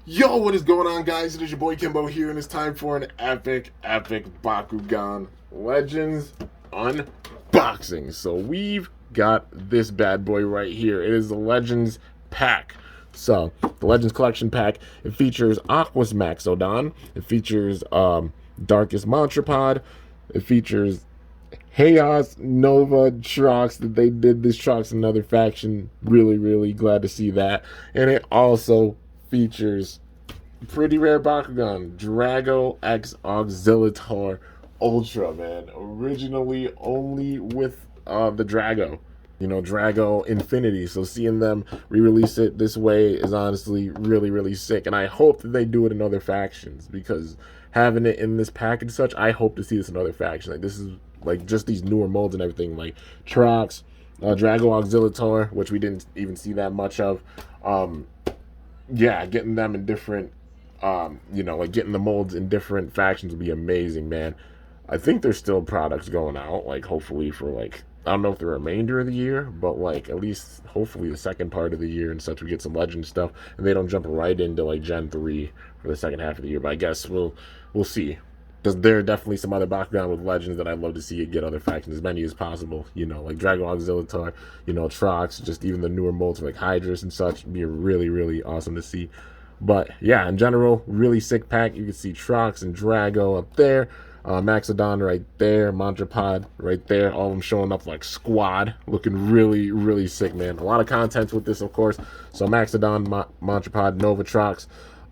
Yo, what is going on, guys? It is your boy Kimbo here, and it's time for an epic Bakugan Legends unboxing. So we've got this bad boy right here. It is the Legends pack. So the Legends collection pack, it features Darkus Max Odon. It features Darkus Montrapod. It features Haos, Nova Trox, that they did this Trox another faction. Really glad to see that. And it also features pretty rare Bakugan, Drago X Auxilata Ultra, man. Originally only with the Drago. You know, Drago Infinity. So seeing them re-release it this way is honestly really sick. And I hope that they do it in other factions, because having it in this pack and such, I hope to see this in other factions. Like, this is like just these newer molds and everything, like Trox, Drago Auxilata, which we didn't even see that much of. Yeah, getting them in different, like getting the molds in different factions would be amazing, man. I think there's still products going out, like hopefully for like, I don't know if the remainder of the year, but like at least hopefully the second part of the year and such, we get some Legend stuff, and they don't jump right into like Gen 3 for the second half of the year. But I guess we'll see. Because there are definitely some other Bakugan with Legends that I'd love to see it get other factions, as many as possible. You know, like Drago Auxiliata, Trox, just even the newer molds like Hydrus and such would be really awesome to see. But yeah, in general, really sick pack. You can see Trox and Drago up there. Max Odon right there, Montrapod right there, all of them showing up like squad, looking really sick, man. A lot of content with this, of course. So Max Odon, Montrapod, Nova Trox,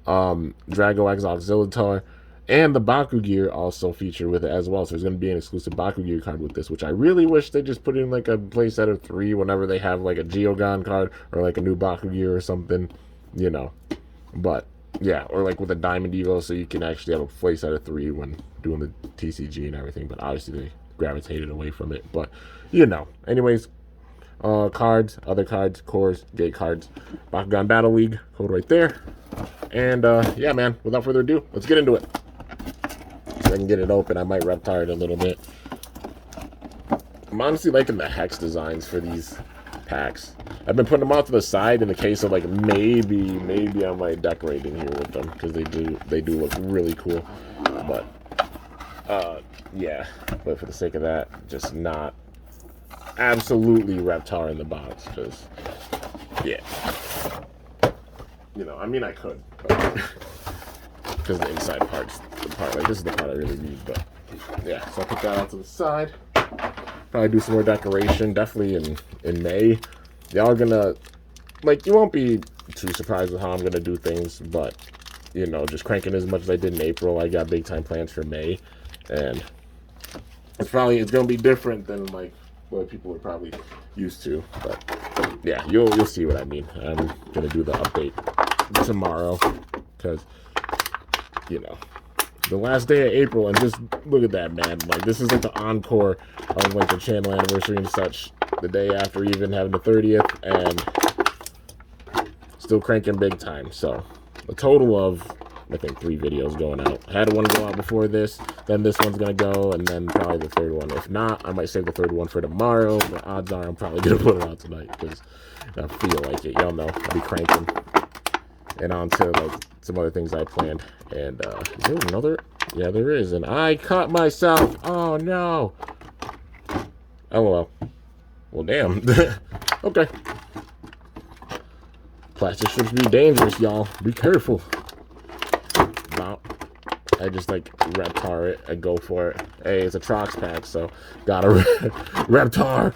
Drago X Auxiliata, and the Baku gear also feature with it as well. So there's going to be an exclusive Baku gear card with this, which I really wish they just put in like a playset of 3 whenever they have like a Geogon card or like a new Baku gear or something, But yeah, or like with a Diamond Evo, so you can actually have a playset of 3 when doing the TCG and everything. But obviously they gravitated away from it. But anyways, cards, other cards, cores, gate cards, Bakugan Battle League code right there. And yeah, man, without further ado, let's get into it. So I can get it open. I might reptar it a little bit. I'm honestly liking the hex designs for these packs. I've been putting them off to the side in the case of like maybe I might decorate in here with them, because they do look really cool. But yeah, but for the sake of that, just not absolutely reptar in the box, because yeah, I mean I could, because the inside part's the part, like this is the part I really need. But yeah, so I'll put that out to the side. Probably do some more decoration, definitely in May. Y'all are gonna, like, you won't be too surprised with how I'm gonna do things, but just cranking as much as I did in April. I got big time plans for May, and it's gonna be different than like what people are probably used to. But yeah, you'll see what I mean. I'm gonna do the update tomorrow, because the last day of April, and just look at that, man. Like, this is like the encore of like the channel anniversary and such, the day after even having the 30th, and still cranking big time. So a total of, I think, 3 videos going out. I had one go out before this, then this one's gonna go, and then probably the third one. If not, I might save the third one for tomorrow, but odds are I'm probably gonna put it out tonight, because I feel like it. Y'all know I'll be cranking. And on to like some other things I planned. And is there another? Yeah, there is. And I cut myself. Oh no. LOL. Well, damn. Okay. Plastic strips be dangerous, y'all. Be careful. Wow. I just like reptar it and go for it. Hey, it's a Trox pack, so gotta reptar.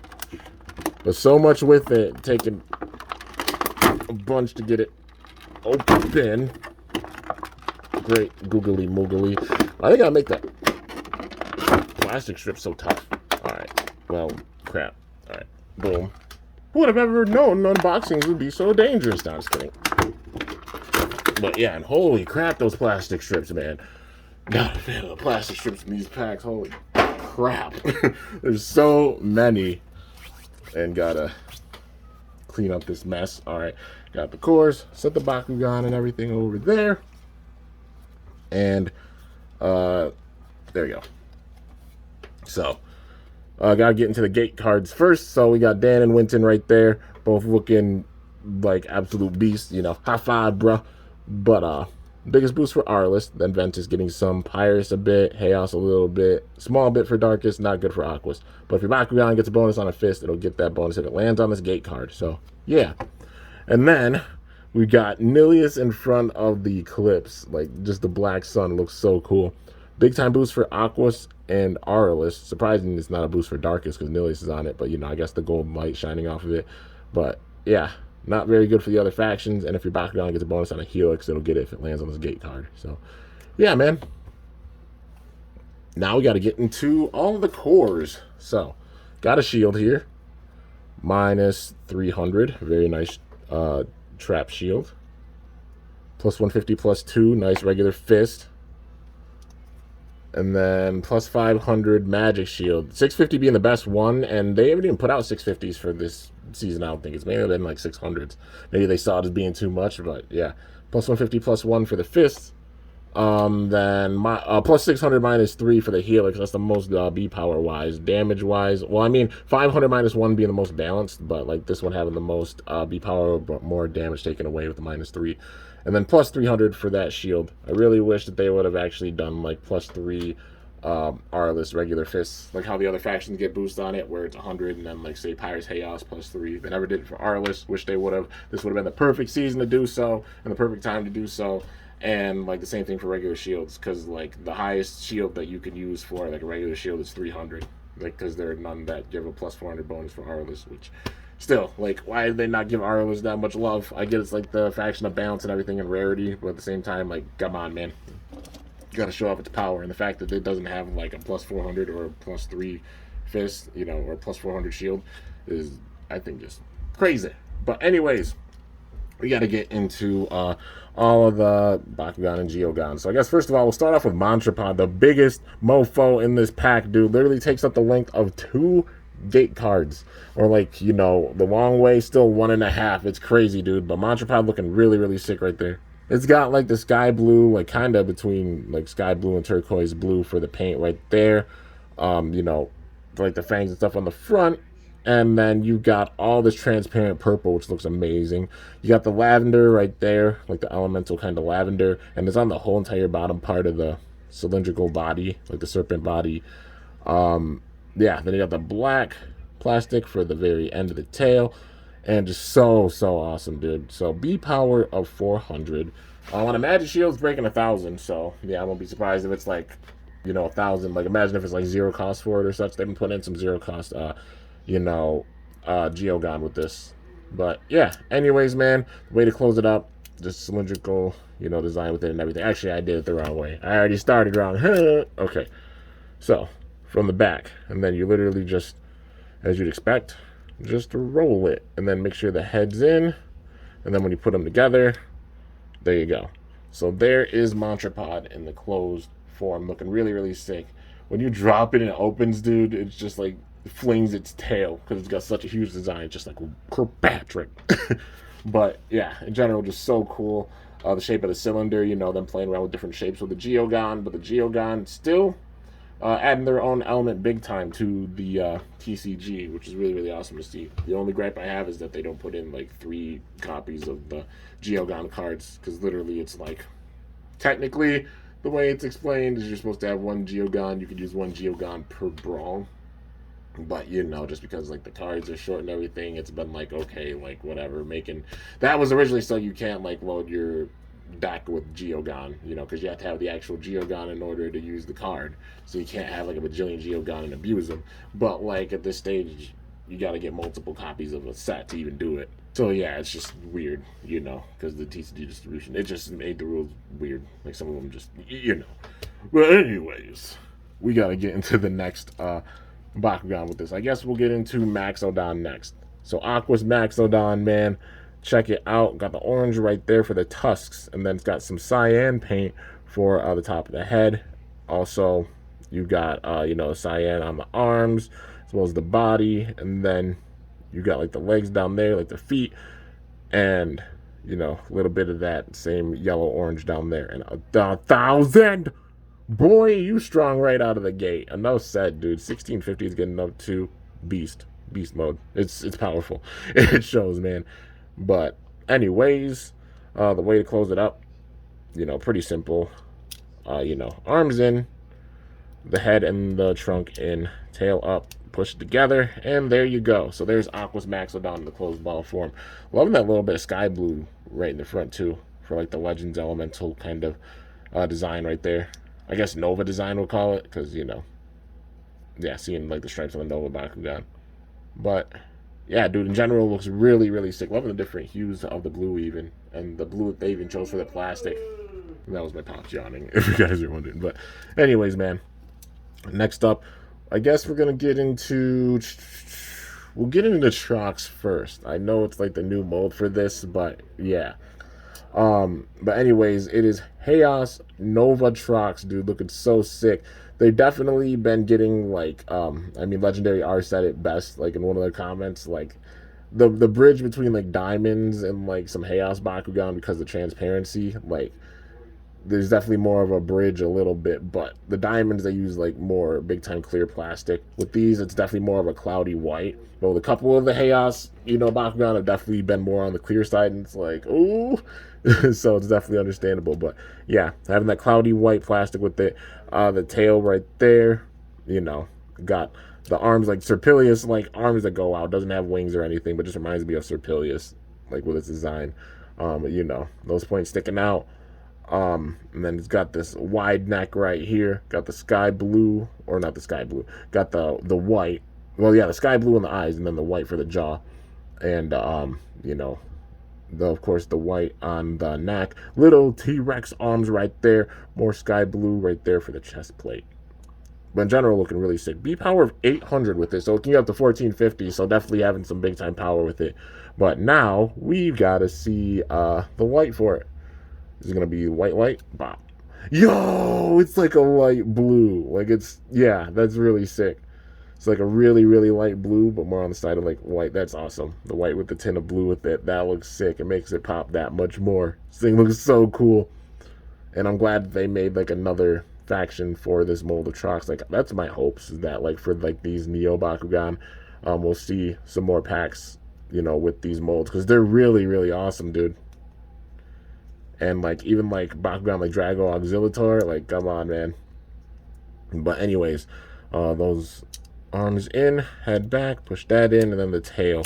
But so much with it, taking a bunch to get it open. Great googly moogly. I think I'll make that plastic strip so tough. Alright. Well, crap. Alright. Boom. Who would have ever known unboxings would be so dangerous? No, I'm just kidding. But yeah, and holy crap, those plastic strips, man. God, man, the plastic strips in these packs, holy crap. There's so many. And gotta clean up this mess. Alright. Got the cores, set the Bakugan and everything over there. And there we go. So gotta get into the gate cards first. So we got Dan and Winton right there, both looking like absolute beasts. High five, bro. But biggest boost for Arliss, then Ventus getting some, Pyrus a bit, Haos a little bit, small bit for Darkus, not good for Aquas. But if your Bakugan gets a bonus on a fist, it'll get that bonus if it lands on this gate card. So yeah. And then we got Nilius in front of the Eclipse. Like, just the black sun looks so cool. Big time boost for Aquas and Aurelius. Surprisingly, it's not a boost for Darkus because Nilius is on it. But, I guess the gold light shining off of it. But, yeah, not very good for the other factions. And if your Bakugan gets a bonus on a Helix, it'll get it if it lands on this gate card. So, yeah, man. Now we got to get into all of the cores. So, got a shield here. Minus 300. Very nice trap shield. Plus 150, plus 2. Nice regular fist. And then plus 500 magic shield. 650 being the best one. And they haven't even put out 650s for this season, I don't think. It's mainly been like 600s. Maybe they saw it as being too much, but yeah. Plus 150, plus 1 for the fist. Then plus 600 minus 3 for the Helix. That's the most B power wise. Damage wise, well, I mean 500 minus 1 being the most balanced, but like this one having the most B power, but more damage taken away with the minus 3. And then plus 300 for that shield. I really wish that they would have actually done like plus 3 Arliss regular fists, like how the other factions get boost on it, where it's 100, and then like say Pyrus Haos plus 3. They never did it for Arliss. Wish they would have. This would have been the perfect season to do so, and the perfect time to do so. And like the same thing for regular shields, because like the highest shield that you can use for like a regular shield is 300, like because there are none that give a plus 400 bonus for Arliss, which still, like, why did they not give Arliss that much love? I get it's like the faction of balance and everything and rarity, but at the same time, like, come on, man, you gotta show off its power. And the fact that it doesn't have like a plus 400 or a plus 3 fist, or plus 400 shield is, I think, just crazy. But anyways, we got to get into all of the Bakugan and Geogan. So I guess first of all, we'll start off with Montrapod, the biggest mofo in this pack, dude. Literally takes up the length of 2 gate cards. Or like, the long way, still 1.5. It's crazy, dude. But Montrapod looking really, really sick right there. It's got like the sky blue, like kind of between like sky blue and turquoise blue for the paint right there. Like the fangs and stuff on the front. And then you got all this transparent purple, which looks amazing. You got the lavender right there, like the elemental kind of lavender. And it's on the whole entire bottom part of the cylindrical body, like the serpent body. Then you got the black plastic for the very end of the tail. And just so awesome, dude. So B power of 400. On a magic shield's breaking 1,000. So, yeah, I won't be surprised if it's like, 1,000. Like, imagine if it's like 0 cost for it or such. They've been putting in some 0 cost Geogan with this. But yeah, anyways, man, the way to close it up, just cylindrical, design with it and everything. Actually, I did it the wrong way. I already started wrong. Okay, so from the back, and then you literally just, as you'd expect, just roll it, and then make sure the head's in, and then when you put them together, there you go. So there is Montrapod in the closed form, looking really, really sick. When you drop it and it opens, dude, it's just like flings its tail because it's got such a huge design, just like Kirkpatrick. But yeah, in general, just so cool. The shape of the cylinder, them playing around with different shapes with the Geogan, but the Geogan still adding their own element big time to the TCG, which is really, really awesome to see. The only gripe I have is that they don't put in like 3 copies of the Geogan cards, because literally it's like, technically, the way it's explained is you're supposed to have 1 Geogan. You could use 1 Geogan per brawl. But just because like the cards are short and everything, it's been like, okay, like whatever, that was originally so you can't like load your deck with Geogan, because you have to have the actual Geogan in order to use the card. So you can't have like a bajillion Geogan and abuse them. But like at this stage, you got to get multiple copies of a set to even do it. So yeah, it's just weird, because the TCG distribution, it just made the rules weird. Like some of them just, But anyways, we got to get into the next Bakugan with this. I guess we'll get into Max Odon next. So Aqua's Max Odon, man, check it out. Got the orange right there for the tusks, and then it's got some cyan paint for the top of the head. Also, you got cyan on the arms as well as the body, and then you got like the legs down there, like the feet, and a little bit of that same yellow orange down there, and 1,000. Boy, you strong right out of the gate. Enough said, dude. 1650 is getting up to beast mode. It's powerful. It shows, man. But anyways, the way to close it up, You know, pretty simple. You know, arms in, the head and the trunk in, tail up, push it together, and there you go. So there's Aqua's Max Odon in the closed ball form. Loving that little bit of sky blue right in the front too, for like the Legends Elemental kind of design right there. I guess Nova design we'll call it, because you know, yeah, seeing like the stripes on the Nova Bakugan. But yeah, dude, in general looks really, really sick. Loving the different hues of the blue even, and the blue they even chose for the plastic. That was my pops yawning, if you guys are wondering. But anyways, man, next up, I guess we're gonna get into. We'll get into the Trox first. I know it's like the new mold for this, but yeah. But anyways, it is Haos Nova Trox, dude, looking so sick. They've definitely been getting like, I mean, Legendary R said it best, like in one of their comments, like the bridge between like diamonds and like some Haos Bakugan because of transparency, like there's definitely more of a bridge a little bit, but the diamonds they use like more big time clear plastic. With these, it's definitely more of a cloudy white. But with a couple of the Chaos, you know, Bakugan have definitely been more on the clear side, and it's like, ooh. So it's definitely understandable. But yeah, having that cloudy white plastic with it, the tail right there, you know, got the arms like Serpilius, like arms that go out, doesn't have wings or anything, but just reminds me of Serpilius, like with its design. You know, those points sticking out. And then it's got this wide neck right here. Got the sky blue, or not the sky blue. Got the white. Well, yeah, the sky blue in the eyes, and then the white for the jaw. And you know, of course the white on the neck. Little T-Rex arms right there. More sky blue right there for the chest plate. But in general, looking really sick. B power of 800 with this, so it can get up to 1450. So definitely having some big time power with it. But now we've got to see the white for it. Is it gonna be white light? Bop. Yo, it's like a light blue. Like it's, yeah, that's really sick. It's like a really, really light blue, but more on the side of like white. That's awesome. The white with the tint of blue with it. That looks sick. It makes it pop that much more. This thing looks so cool. And I'm glad that they made like another faction for this mold of Trox. Like that's my hopes, is that like for like these Neo Bakugan, we'll see some more packs, you know, with these molds, because they're really, really awesome, dude. And like even like Bakugan like Drago Auxilata, like come on, man. But anyways, those arms in, head back, push that in, and then the tail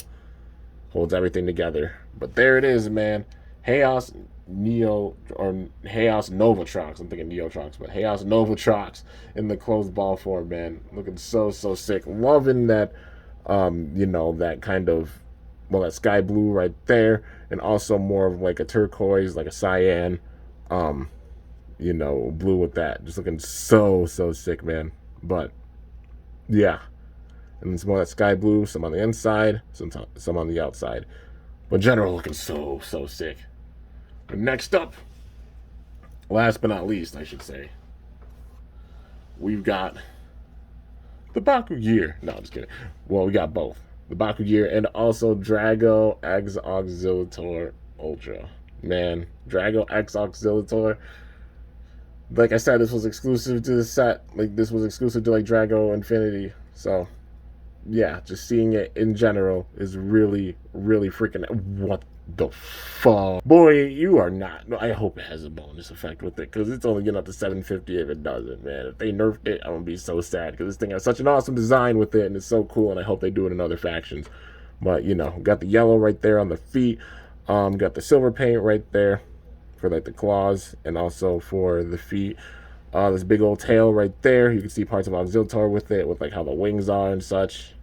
holds everything together. But there it is, man. Haos Neo, or Haos Nova Trox. I'm thinking Neo Trox, but Haos Nova Trox in the closed ball form, man. Looking so sick. Loving that, you know, that kind of, well, that sky blue right there, and also more of like a turquoise, like a cyan, you know, blue with that. Just looking so sick, man. But yeah, and some more of that sky blue, some on the inside, some on the outside. But in general, looking so sick. But next up, last but not least, I should say, we've got the Baku gear. No, just kidding. Well, we got both. The Baku gear and also Drago X Auxiliator Ultra. Man, Drago X Auxiliator. Like I said, this was exclusive to the set. Like this was exclusive to like Drago Infinity. So yeah, just seeing it in general is really freaking. What the fuck? Boy, you are not. No, I hope it has a bonus effect with it, because it's only getting up to 750 if it doesn't, man. If they nerfed it, I'm gonna be so sad, because this thing has such an awesome design with it, and it's so cool, and I hope they do it in other factions. But, you know, got the yellow right there on the feet. Got the silver paint right there for, like, the claws, and also for the feet. This big old tail right there. You can see parts of Auxiliator with it, with, like, how the wings are and such.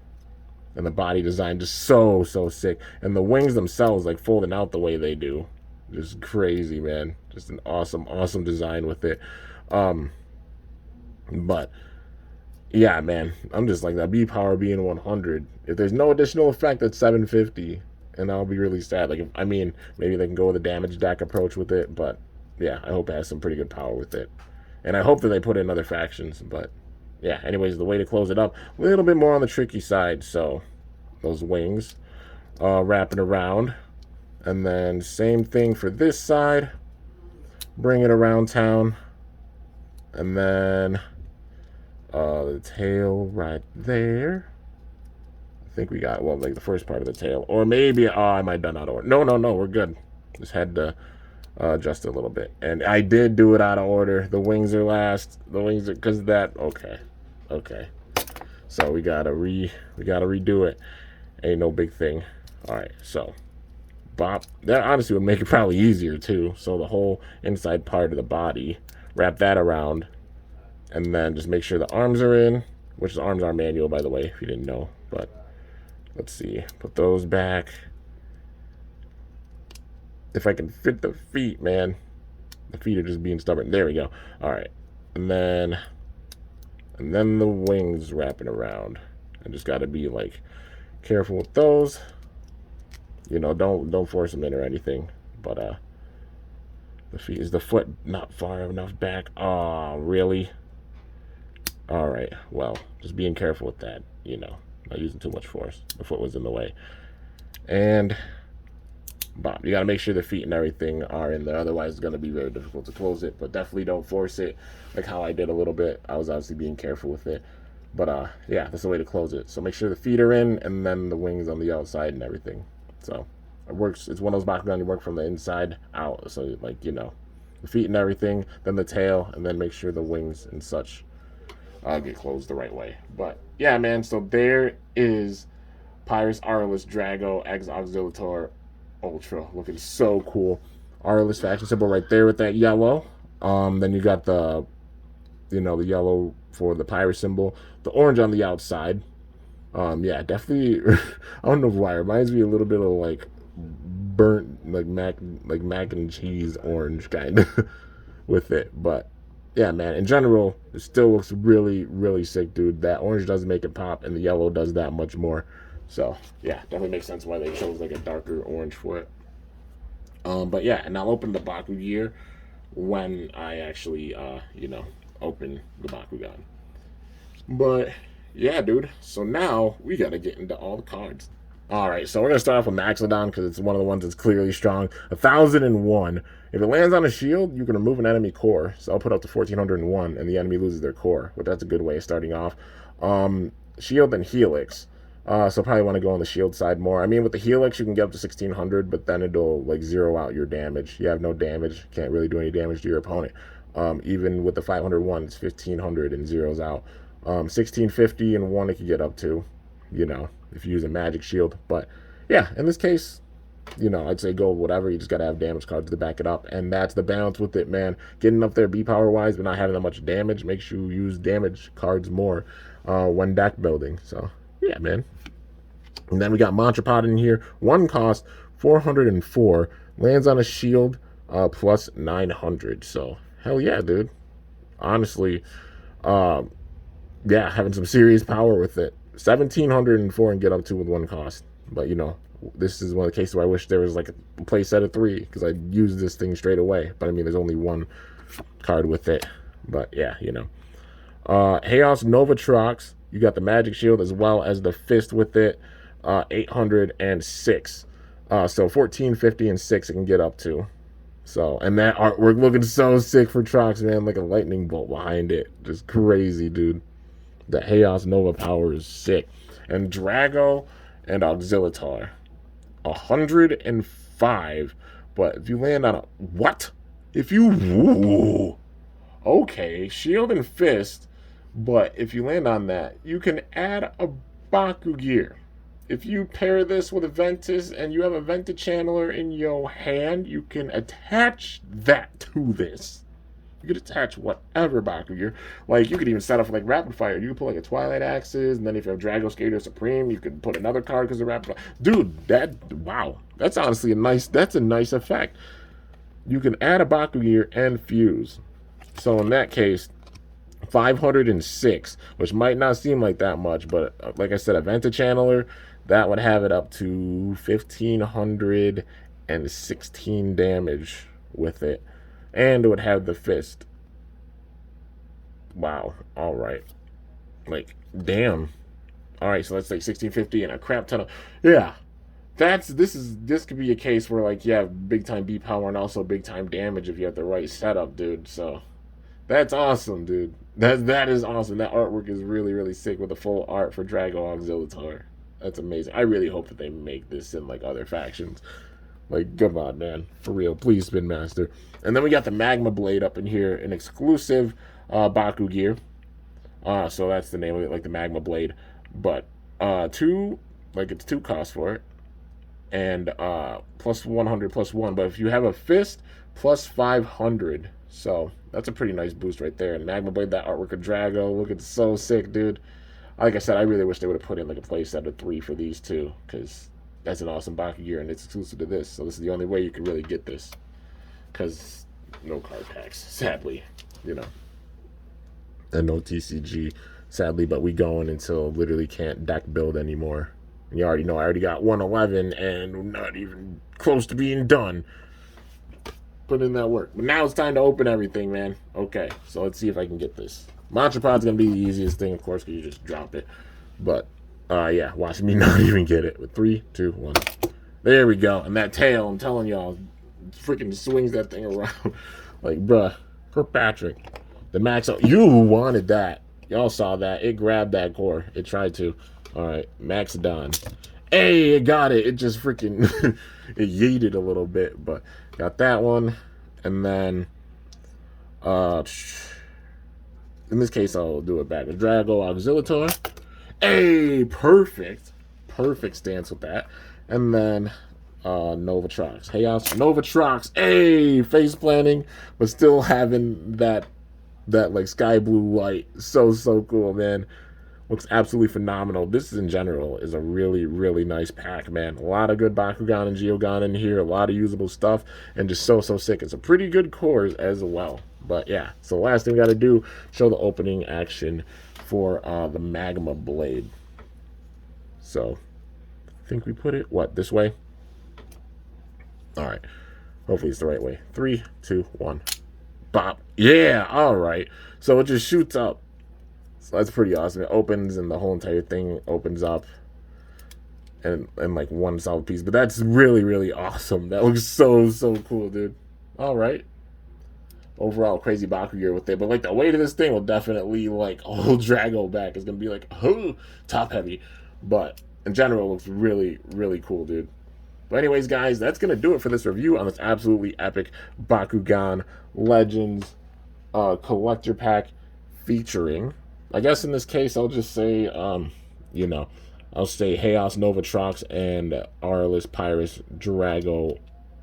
And the body design just so sick. And the wings themselves, like, folding out the way they do. Just crazy, man. Just an awesome design with it. But, yeah, man. I'm just like, that B power being 100. If there's no additional effect, that's 750. And I'll be really sad. Like, I mean, maybe they can go with a damage deck approach with it. But, yeah, I hope it has some pretty good power with it. And I hope that they put in other factions. But, yeah, anyways, the way to close it up, a little bit more on the tricky side. So, those wings wrapping around. And then same thing for this side. Bring it around town. And then the tail right there. I think we got, well, like the first part of the tail. Or maybe, I might have done out of order. No, we're good. Just had to just a little bit. And I did do it out of order. The wings are last. The wings are because of that. Okay. So we gotta redo it. Ain't no big thing. All right, so bop. That honestly would make it probably easier too. So the whole inside part of the body, wrap that around, and then just make sure the arms are in. Which the arms are manual, by the way, if you didn't know. But let's see. Put those back. If I can fit the feet, man. The feet are just being stubborn. There we go. All right, and then the wings wrapping around. I just got to be like careful with those. You know, don't force them in or anything. But the feet, is the foot not far enough back? Oh, really? All right. Well, just being careful with that. You know, not using too much force. The foot was in the way. And bop. You got to make sure the feet and everything are in there. Otherwise, it's going to be very difficult to close it. But definitely don't force it like how I did a little bit. I was obviously being careful with it. But yeah, that's the way to close it. So make sure the feet are in and then the wings on the outside and everything. So it works. It's one of those Bakugan you work from the inside out. So like, you know, the feet and everything, then the tail, and then make sure the wings and such get closed the right way. But yeah, man. So there is Pyrus Aurelus Drago X Auxilata Ultra, looking so cool. Aurelus faction symbol right there with that yellow. Then you got the, you know, the yellow for the Pyrus symbol, the orange on the outside. Yeah, definitely. I don't know why. It reminds me a little bit of like burnt, like mac and cheese orange kind of with it. But yeah, man. In general, it still looks really, really sick, dude. That orange does make it pop, and the yellow does that much more. So yeah, definitely makes sense why they chose like a darker orange for it. But yeah, and I'll open the Baku gear when I actually, you know, open the Bakugan. But yeah, dude. So now we gotta get into all the cards. All right, so we're gonna start off with Max Odon because it's one of the ones that's clearly strong. 1,001. If it lands on a shield, you can remove an enemy core. So I'll put up to 1,401, and the enemy loses their core. But that's a good way of starting off. Shield and Helix. So probably want to go on the shield side more. I mean, with the Helix, you can get up to 1,600, but then it'll like zero out your damage. You have no damage. Can't really do any damage to your opponent. Even with the 501, it's 1,500 and zeros out. 1,650 and one it could get up to, you know, if you use a magic shield. But yeah, in this case, you know, I'd say go whatever. You just got to have damage cards to back it up. And that's the balance with it, man. Getting up there B power wise, but not having that much damage makes you use damage cards more when deck building. So yeah, man. And then we got Montrapod in here. One cost 404. Lands on a shield plus 900. So hell yeah, dude. Honestly, yeah, having some serious power with it. 1,704 and get up to with one cost. But you know, this is one of the cases where I wish there was like a play set of 3 because I'd use this thing straight away. But I mean, there's only one card with it. But yeah, you know. Haos Nova Trox. You got the magic shield as well as the fist with it. 806. So 1,450 and 6 it can get up to. So, and that artwork looking so sick for Trox, man. Like a lightning bolt behind it. Just crazy, dude. The Haos Nova power is sick. And Drago and Auxilata. 105. But if you land on a... What? If you... Ooh, okay, shield and fist. But if you land on that, you can add a Baku gear. If you pair this with a Ventus and you have a Venta Channeler in your hand, you can attach that to this. You could attach whatever Baku gear. Like, you could even set up like Rapid Fire. You could put like a Twilight Axis, and then if you have Drago Skater Supreme, you could put another card because of Rapid Fire. Dude, wow. That's honestly that's a nice effect. You can add a Baku gear and fuse. So in that case, 506, which might not seem like that much, but like I said, a Venta Channeler, that would have it up to 1,516 damage with it. And it would have the fist. Wow. All right. Like, damn. All right, so let's say 1,650 and a crap ton of... Yeah. This could be a case where, like, you have big-time B power and also big-time damage if you have the right setup, dude. So, that's awesome, dude. That is awesome. That artwork is really, really sick with the full art for Drago Auxilitar. That's amazing. I really hope that they make this in like other factions. Like, come on, man. For real. Please, Spin Master. And then we got the Magma Blade up in here, an exclusive Baku gear. So that's the name of it, like the Magma Blade. But it's 2 costs for it. And plus 100 plus 1. But if you have a fist, plus 500. So that's a pretty nice boost right there. And Magma Blade, that artwork of Drago, looking so sick, dude. Like I said, I really wish they would have put in like a playset of 3 for these two, because that's an awesome Baku gear and it's exclusive to this. So this is the only way you can really get this, because no card packs, sadly, and no TCG, sadly. But we going until literally can't deck build anymore. You already know I already got 111 and we're not even close to being done. Put in that work. But now it's time to open everything, man. Okay, so let's see if I can get this. Montrapod's going to be the easiest thing, of course, because you just drop it. But, yeah, watch me not even get it. With 3, 2, 1. There we go. And that tail, I'm telling y'all, freaking swings that thing around. Like, bruh, Kirkpatrick. The Max, you wanted that. Y'all saw that. It grabbed that core. It tried to. All right, Max Odon. Hey, it got it. It just freaking, it yeeted a little bit. But got that one. And then, in this case, I'll do it back. The Drago Auxilata. Hey, perfect. Perfect stance with that. And then Nova Trox. Haos, Nova Trox. Hey, face planting, but still having that like sky blue light. So cool, man. Looks absolutely phenomenal. This in general is a really, really nice pack, man. A lot of good Bakugan and Geogan in here. A lot of usable stuff. And just so sick. It's a pretty good cores as well. But yeah, so the last thing we got to do, show the opening action for the Magma Blade. So, I think we put it, this way? Alright. Hopefully it's the right way. 3, 2, 1. Bop. Yeah, alright. So it just shoots up. So that's pretty awesome. It opens and the whole entire thing opens up. And like one solid piece. But that's really, really awesome. That looks so cool, dude. Alright. Overall, crazy Baku gear with it. But like the weight of this thing will definitely like hold Drago back. It's going to be like, oh, top heavy. But in general, it looks really, really cool, dude. But anyways, guys, that's going to do it for this review on this absolutely epic Bakugan Legends collector pack featuring, I guess in this case, I'll just say, I'll say Haos, Nova Trox, and Aurelus, Pyrus, Drago,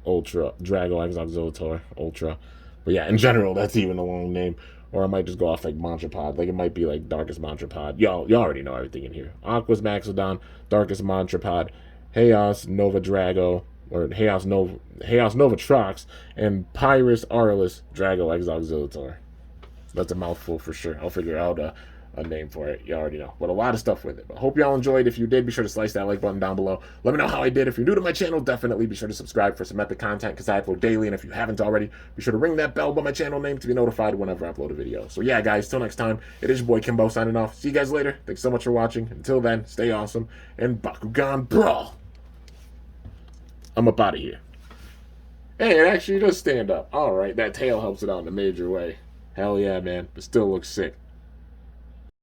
Drago X Auxiliator, Ultra. But yeah, in general, that's even a long name. Or I might just go off like Montrapod. Like it might be like Darkus Montrapod. Y'all already know everything in here. Aqua's Max Odon, Darkus Montrapod, Haos, Nova Drago, or Haos Nova Trox, and Pyrus, Aurelus, Drago X Auxiliator. That's a mouthful for sure. I'll figure out a name for it. You already know. But a lot of stuff with it. But hope y'all enjoyed. If you did, be sure to slice that like button down below. Let me know how I did. If you're new to my channel, definitely be sure to subscribe for some epic content because I upload daily. And if you haven't already, be sure to ring that bell by my channel name to be notified whenever I upload a video. So yeah, guys, till next time, it is your boy Kimbo signing off. See you guys later. Thanks so much for watching. Until then, stay awesome. And Bakugan Brawl. I'm up out of here. Hey, it actually does stand up. Alright, that tail helps it out in a major way. Hell yeah, man. But still looks sick.